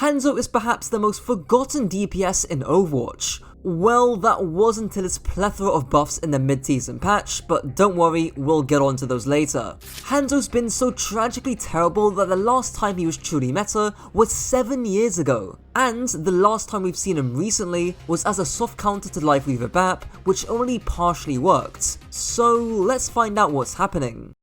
Hanzo is perhaps the most forgotten DPS in Overwatch. Well, that was until its plethora of buffs in the mid-season patch, but don't worry, we'll get onto those later. Hanzo's been so tragically terrible that the last time he was truly meta was 7 years ago. And the last time we've seen him recently was as a soft counter to Lively the Bap, which only partially worked. So let's find out what's happening.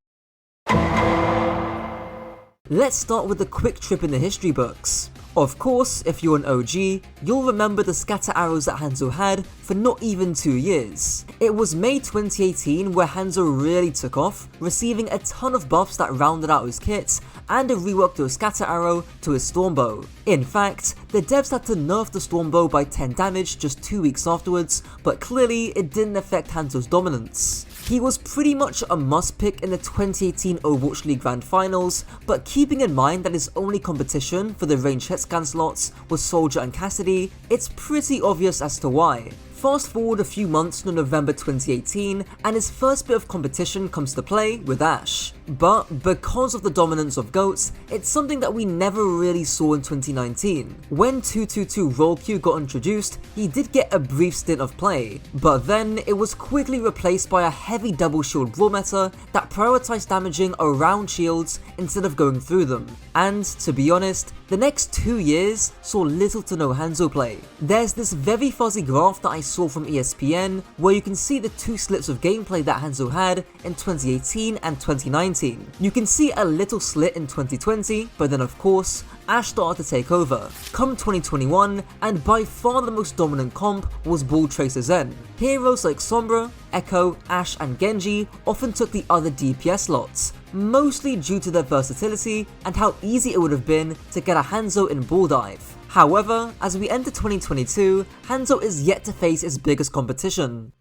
Let's start with a quick trip in the history books. Of course, if you're an OG, you'll remember the scatter arrows that Hanzo had for not even 2 years. It was May 2018 where Hanzo really took off, receiving a ton of buffs that rounded out his kit, and a rework to his scatter arrow to his stormbow. In fact, the devs had to nerf the stormbow by 10 damage just 2 weeks afterwards, but clearly it didn't affect Hanzo's dominance. He was pretty much a must pick in the 2018 Overwatch League Grand Finals, but keeping in mind that his only competition for the ranged hit scan slots was Soldier and Cassidy, it's pretty obvious as to why. Fast forward a few months to November 2018, and his first bit of competition comes to play with Ashe. But because of the dominance of GOATs, it's something that we never really saw in 2019. When 222 Roll Q got introduced, he did get a brief stint of play, but then it was quickly replaced by a heavy double shield brawl meta that prioritized damaging around shields instead of going through them. And to be honest, the next 2 years saw little to no Hanzo play. There's this very fuzzy graph that I saw from ESPN where you can see the 2 slips of gameplay that Hanzo had in 2018 and 2019. You can see a little slit in 2020, but then of course, Ashe started to take over. Come 2021, and by far the most dominant comp was Ball Tracer Zen. Heroes like Sombra, Echo, Ashe and Genji often took the other DPS slots, mostly due to their versatility and how easy it would have been to get a Hanzo in Ball Dive. However, as we enter 2022, Hanzo is yet to face its biggest competition.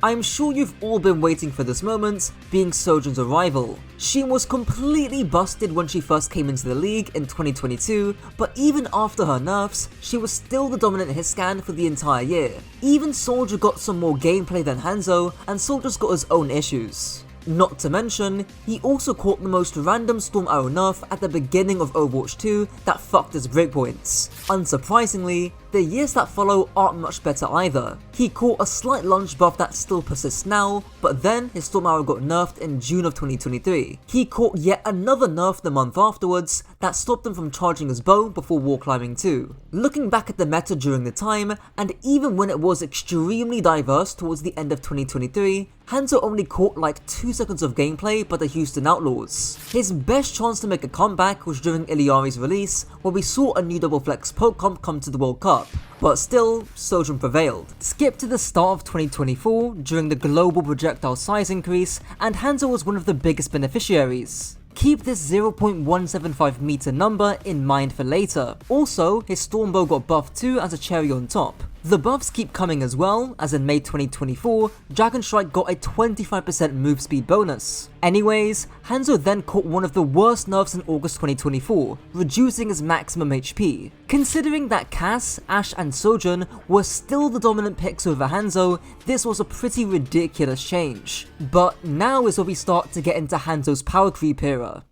I'm sure you've all been waiting for this moment, being Sojourn's arrival. She was completely busted when she first came into the league in 2022, but even after her nerfs, she was still the dominant hit scan for the entire year. Even Soldier got some more gameplay than Hanzo, and Soldier's got his own issues. Not to mention, he also caught the most random Storm Arrow nerf at the beginning of Overwatch 2 that fucked his breakpoints. Unsurprisingly, the years that follow aren't much better either. He caught a slight launch buff that still persists now, but then his Storm Arrow got nerfed in June of 2023. He caught yet another nerf the month afterwards that stopped him from charging his bow before wall climbing too. Looking back at the meta during the time, and even when it was extremely diverse towards the end of 2023, Hanzo only caught like 2 seconds of gameplay by the Houston Outlaws. His best chance to make a comeback was during Iliari's release, where we saw a new double flex poke comp come to the World Cup. But still, Sojourn prevailed. Skip to the start of 2024 during the global projectile size increase, and Hanzo was one of the biggest beneficiaries. Keep this 0.175 meter number in mind for later. Also, his Stormbow got buffed too as a cherry on top. The buffs keep coming as well, as in May 2024, Dragon Strike got a 25% move speed bonus. Anyways, Hanzo then caught one of the worst nerfs in August 2024, reducing his maximum HP. Considering that Cass, Ashe and Sojourn were still the dominant picks over Hanzo, this was a pretty ridiculous change. But now is where we start to get into Hanzo's Powercreep Era.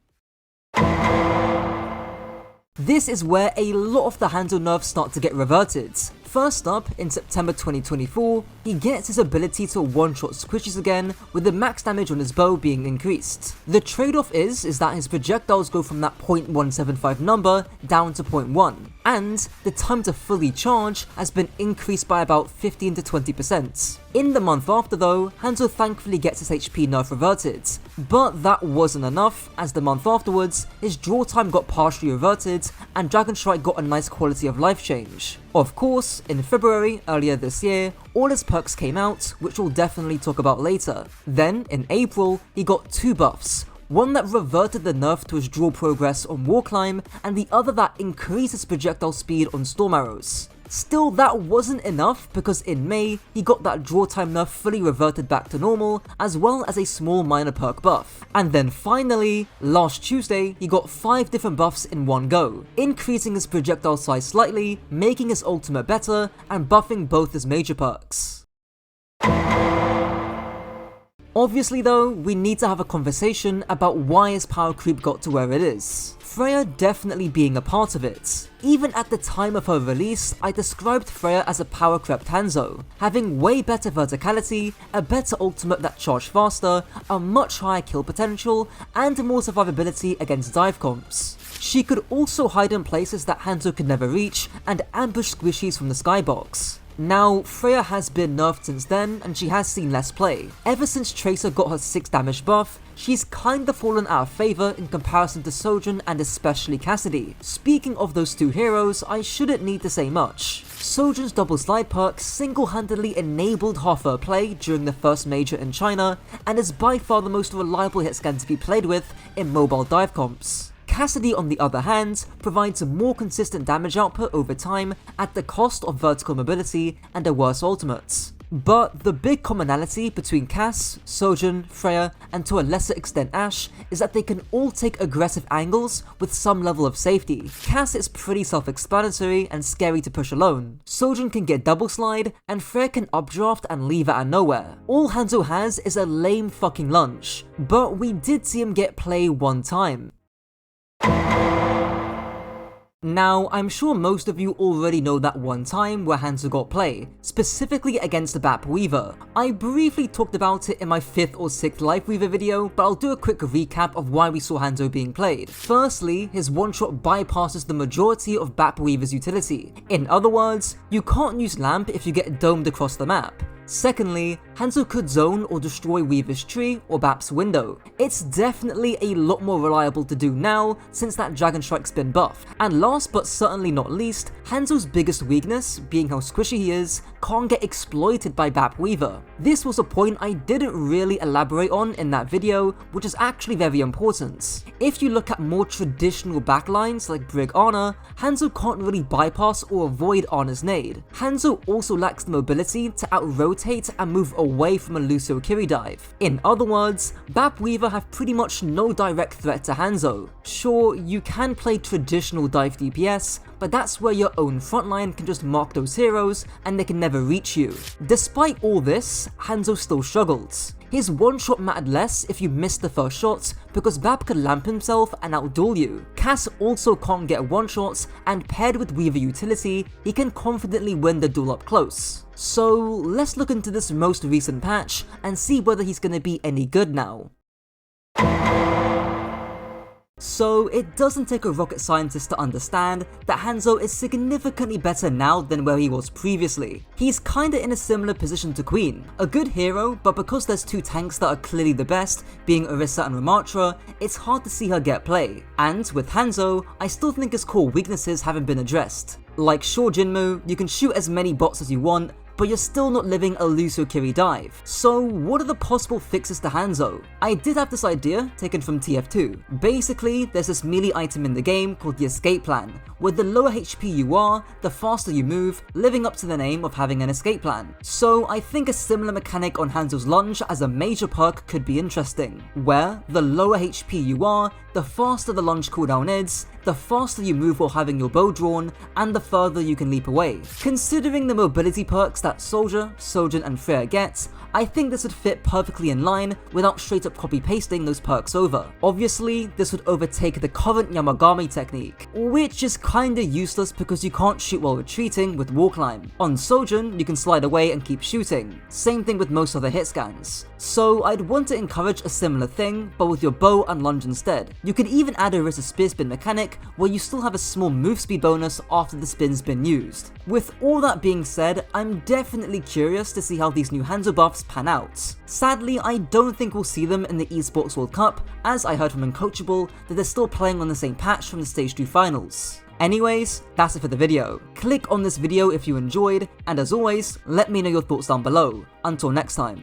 This is where a lot of the Hanzo nerfs start to get reverted. First up, in September 2024, he gets his ability to one-shot squishes again, with the max damage on his bow being increased. The trade-off is that his projectiles go from that 0.175 number down to 0.1, and the time to fully charge has been increased by about 15 to 20%. In the month after though, Hanzo thankfully gets his HP nerf reverted, but that wasn't enough, as the month afterwards, his draw time got partially reverted, and Dragon Strike got a nice quality of life change. Of course, in February, earlier this year, all his perks came out, which we'll definitely talk about later. Then, in April, he got 2 buffs. One that reverted the nerf to his draw progress on Wall Climb, and the other that increased his projectile speed on Storm Arrows. Still, that wasn't enough, because in May, he got that draw time nerf fully reverted back to normal, as well as a small minor perk buff. And then finally, last Tuesday, he got 5 different buffs in one go, increasing his projectile size slightly, making his ultimate better, and buffing both his major perks. Obviously though, we need to have a conversation about why his power creep got to where it is. Freja definitely being a part of it. Even at the time of her release, I described Freja as a power-crept Hanzo, having way better verticality, a better ultimate that charged faster, a much higher kill potential, and more survivability against dive comps. She could also hide in places that Hanzo could never reach, and ambush squishies from the skybox. Now, Freja has been nerfed since then, and she has seen less play. Ever since Tracer got her 6 damage buff, she's kinda fallen out of favour in comparison to Sojourn and especially Cassidy. Speaking of those two heroes, I shouldn't need to say much. Sojourn's double slide perk single-handedly enabled half her play during the first major in China, and is by far the most reliable hit scan to be played with in mobile dive comps. Cassidy, on the other hand, provides a more consistent damage output over time at the cost of vertical mobility and a worse ultimate. But the big commonality between Cass, Sojourn, Freja, and to a lesser extent Ashe is that they can all take aggressive angles with some level of safety. Cass is pretty self-explanatory and scary to push alone. Sojourn can get double slide, and Freja can updraft and leave out of nowhere. All Hanzo has is a lame fucking lunge, but we did see him get play one time. Now, I'm sure most of you already know that one time where Hanzo got play, specifically against the Bap Weaver. I briefly talked about it in my 5th or 6th Life Weaver video, but I'll do a quick recap of why we saw Hanzo being played. Firstly, his one-shot bypasses the majority of Bap Weaver's utility. In other words, you can't use Lamp if you get domed across the map. Secondly, Hanzo could zone or destroy Weaver's tree or Bap's window. It's definitely a lot more reliable to do now since that Dragon Strike's been buffed. And last but certainly not least, Hanzo's biggest weakness, being how squishy he is, can't get exploited by Bap Weaver. This was a point I didn't really elaborate on in that video, which is actually very important. If you look at more traditional backlines like Brig Ana, Hanzo can't really bypass or avoid Ana's nade. Hanzo also lacks the mobility to out-rotate and move away from a Lucio Kiri dive. In other words, Bap Weaver have pretty much no direct threat to Hanzo. Sure, you can play traditional dive DPS, but that's where your own frontline can just mark those heroes and they can never reach you. Despite all this, Hanzo still struggled. His one-shot mattered less if you missed the first shot because Bap could lamp himself and outduel you. Cass also can't get one-shots, and paired with Weaver utility, he can confidently win the duel up close. So let's look into this most recent patch and see whether he's gonna be any good now. So it doesn't take a rocket scientist to understand that Hanzo is significantly better now than where he was previously. He's kinda in a similar position to Queen, a good hero, but because there's two tanks that are clearly the best, being Orisa and Ramattra, it's hard to see her get play. And with Hanzo, I still think his core weaknesses haven't been addressed. Like sure Jinmu, you can shoot as many bots as you want, but you're still not living a Lucio Kiri dive. So what are the possible fixes to Hanzo? I did have this idea taken from TF2. Basically, there's this melee item in the game called the escape plan, where the lower HP you are, the faster you move, living up to the name of having an escape plan. So I think a similar mechanic on Hanzo's lunge as a major perk could be interesting, where the lower HP you are, the faster the lunge cooldown is, the faster you move while having your bow drawn, and the further you can leap away. Considering the mobility perks that Soldier, Sojourn, and Freja get, I think this would fit perfectly in line without straight up copy pasting those perks over. Obviously, this would overtake the current Yamagami technique, which is kinda useless because you can't shoot while retreating with wall climb. On Sojourn, you can slide away and keep shooting. Same thing with most other hit scans. So I'd want to encourage a similar thing, but with your bow and lunge instead. You can even add a Orisa spear spin mechanic where you still have a small move speed bonus after the spin's been used. With all that being said, I'm definitely curious to see how these new Hanzo buffs pan out. Sadly, I don't think we'll see them in the Esports World Cup, as I heard from Uncoachable that they're still playing on the same patch from the Stage 2 finals. Anyways, that's it for the video. Click on this video if you enjoyed, and as always, let me know your thoughts down below. Until next time.